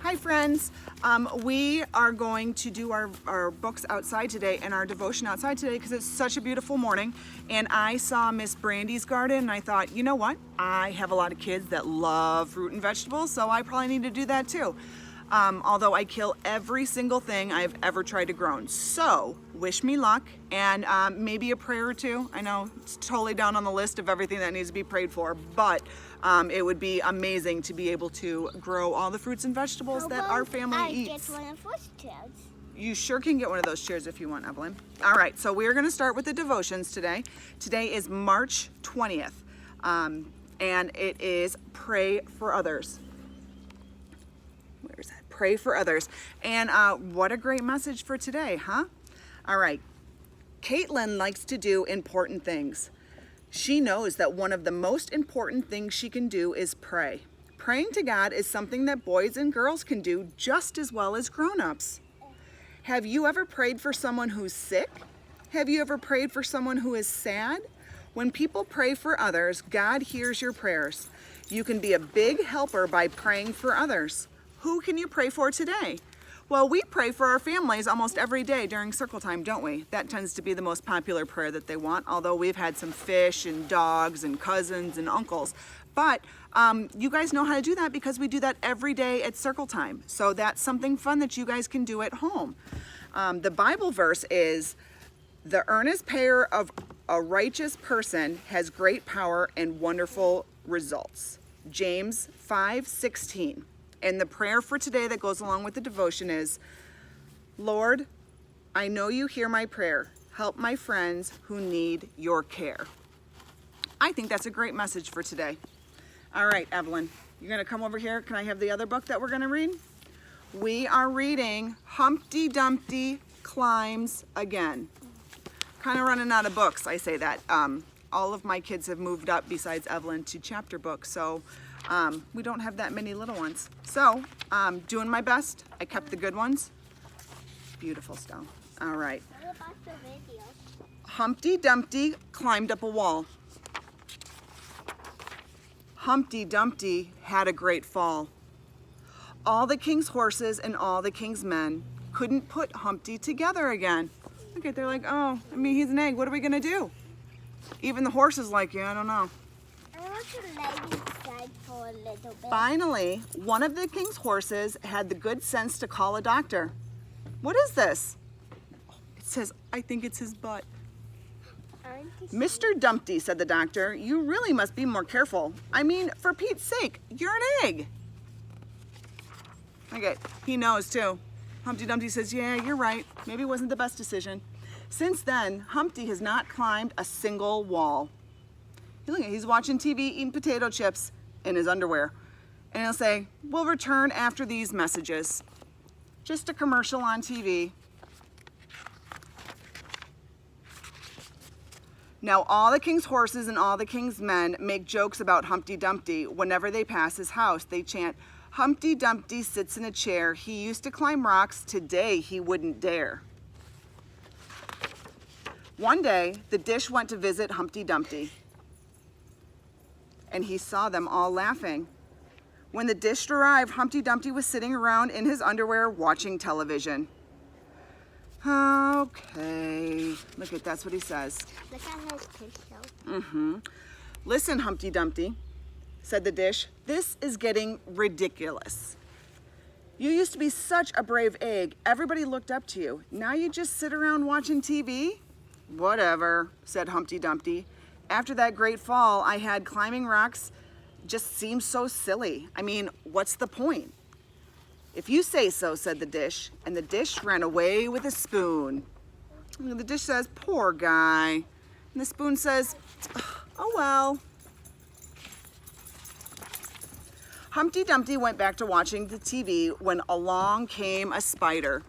Hi friends, we are going to do our books outside today and our devotion outside today because it's such a beautiful morning, and I saw Miss Brandy's garden and I thought, you know what, I have a lot of kids that love fruit and vegetables, so I probably need to do that too. Although I kill every single thing I've ever tried to grow. So wish me luck, and maybe a prayer or two. I know it's totally down on the list of everything that needs to be prayed for, but it would be amazing to be able to grow all the fruits and vegetables that our family eats. Get one of those chairs. You sure can get one of those chairs if you want, Evelyn. All right, so we're going to start with the devotions today. Today is March 20th, and it is Pray for Others. Where's that? Pray for others. And what a great message for today, huh? All right. Caitlin likes to do important things. She knows that one of the most important things she can do is pray. Praying to God is something that boys and girls can do just as well as grown-ups. Have you ever prayed for someone who's sick? Have you ever prayed for someone who is sad? When people pray for others, God hears your prayers. You can be a big helper by praying for others. Who can you pray for today? Well, we pray for our families almost every day during circle time, don't we? That tends to be the most popular prayer that they want, although we've had some fish and dogs and cousins and uncles. But you guys know how to do that because we do that every day at circle time. So that's something fun that you guys can do at home. The Bible verse is, "The earnest prayer of a righteous person has great power and wonderful results." James 5:16. And the prayer for today that goes along with the devotion is, "Lord, I know you hear my prayer. Help my friends who need your care." I think that's a great message for today. All right, Evelyn, you're going to come over here. Can I have the other book that we're going to read? We are reading Humpty Dumpty Climbs Again. Kind of running out of books, I say that. All of my kids have moved up besides Evelyn to chapter books, so we don't have that many little ones. So, doing my best. I kept the good ones. Beautiful stuff. All right. What about the video? Humpty Dumpty climbed up a wall. Humpty Dumpty had a great fall. All the king's horses and all the king's men couldn't put Humpty together again. Okay, they're like, oh, I mean, he's an egg. What are we going to do? Even the horses like, yeah, I don't know. I want to lay inside for a little bit. Finally, one of the king's horses had the good sense to call a doctor. What is this? It says, I think it's his butt. "Mr. Dumpty," said the doctor, "you really must be more careful. I mean, for Pete's sake, you're an egg." Okay, he knows too. Humpty Dumpty says, yeah, you're right. Maybe it wasn't the best decision. Since then, Humpty has not climbed a single wall. Look, he's watching TV, eating potato chips in his underwear. And he'll say, "We'll return after these messages." Just a commercial on TV. Now all the king's horses and all the king's men make jokes about Humpty Dumpty. Whenever they pass his house, they chant, "Humpty Dumpty sits in a chair. He used to climb rocks. Today he wouldn't dare." One day, the dish went to visit Humpty Dumpty, and he saw them all laughing. When the dish arrived, Humpty Dumpty was sitting around in his underwear watching television. Okay, look at that's what he says. Look at his tissue. "Listen, Humpty Dumpty," said the dish, "this is getting ridiculous. You used to be such a brave egg. Everybody looked up to you. Now you just sit around watching TV? Whatever," said Humpty Dumpty. "After that great fall I had, climbing rocks just seems so silly. I mean, what's the point?" "If you say so," said the dish, and the dish ran away with a spoon. And the dish says, "Poor guy." And the spoon says, "Oh well." Humpty Dumpty went back to watching the TV when along came a spider.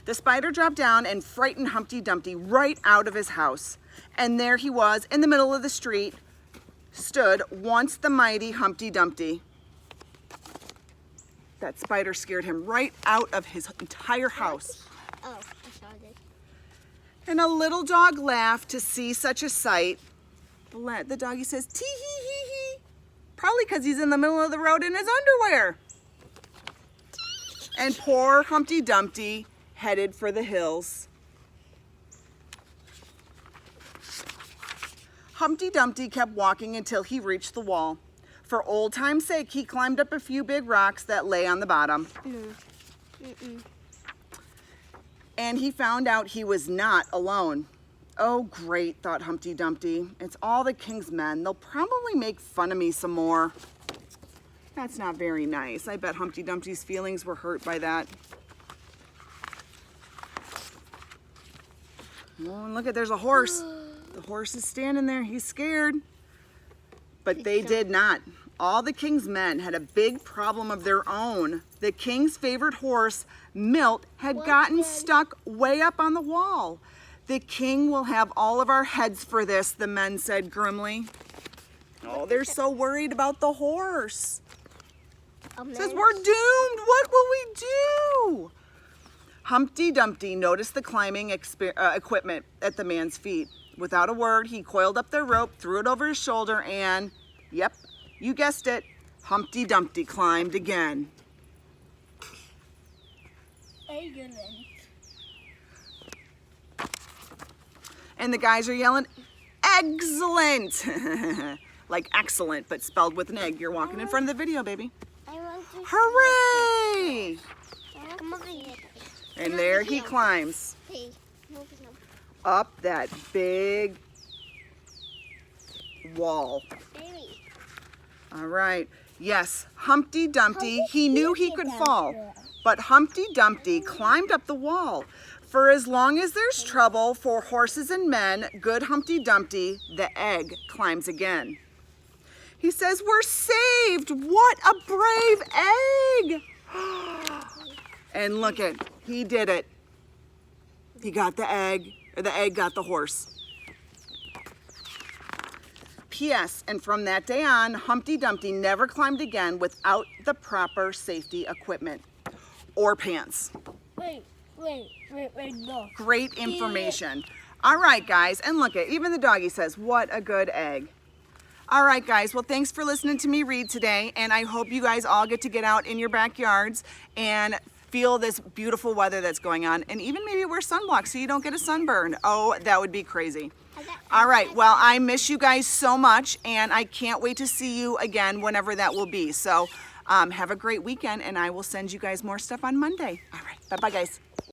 The spider dropped down and frightened Humpty Dumpty right out of his house. And there he was in the middle of the street, stood once the mighty Humpty Dumpty. That spider scared him right out of his entire house. Oh, I saw this. And a little dog laughed to see such a sight. The doggy says, "Tee hee hee hee." Probably because he's in the middle of the road in his underwear. And poor Humpty Dumpty headed for the hills. Humpty Dumpty kept walking until he reached the wall. For old time's sake, he climbed up a few big rocks that lay on the bottom. And he found out he was not alone. Oh, great, thought Humpty Dumpty. It's all the king's men. They'll probably make fun of me some more. That's not very nice. I bet Humpty Dumpty's feelings were hurt by that. Oh, and look at, there's a horse. The horse is standing there. He's scared. But they did not. All the king's men had a big problem of their own. The king's favorite horse, Milt, had gotten stuck way up on the wall. The king will have all of our heads for this, the men said grimly. Oh, they're so worried about the horse. Says, we're doomed. What will we do? Humpty Dumpty noticed the climbing equipment at the man's feet. Without a word, he coiled up the rope, threw it over his shoulder, and, yep, you guessed it, Humpty Dumpty climbed again. Excellent. And the guys are yelling, excellent! Like excellent, but spelled with an egg. You're walking in front of the video, baby. I want to Hooray! Come over here. And there he climbs up that big wall. Baby. All right. Yes, Humpty Dumpty, he knew he could fall, but Humpty Dumpty climbed up the wall. For as long as there's trouble for horses and men, good Humpty Dumpty, the egg climbs again. He says, we're saved. What a brave egg. And look it, he did it. He got the egg, or the egg got the horse. P.S. And from that day on, Humpty Dumpty never climbed again without the proper safety equipment or pants. Wait, no. Great information. All right, guys, and look at, even the doggy says, what a good egg. All right, guys, well, thanks for listening to me read today, and I hope you guys all get out in your backyards and feel this beautiful weather that's going on, and even maybe wear sunblock so you don't get a sunburn. Oh, that would be crazy. All right, well, I miss you guys so much, and I can't wait to see you again whenever that will be. So have a great weekend, and I will send you guys more stuff on Monday. All right, bye-bye, guys.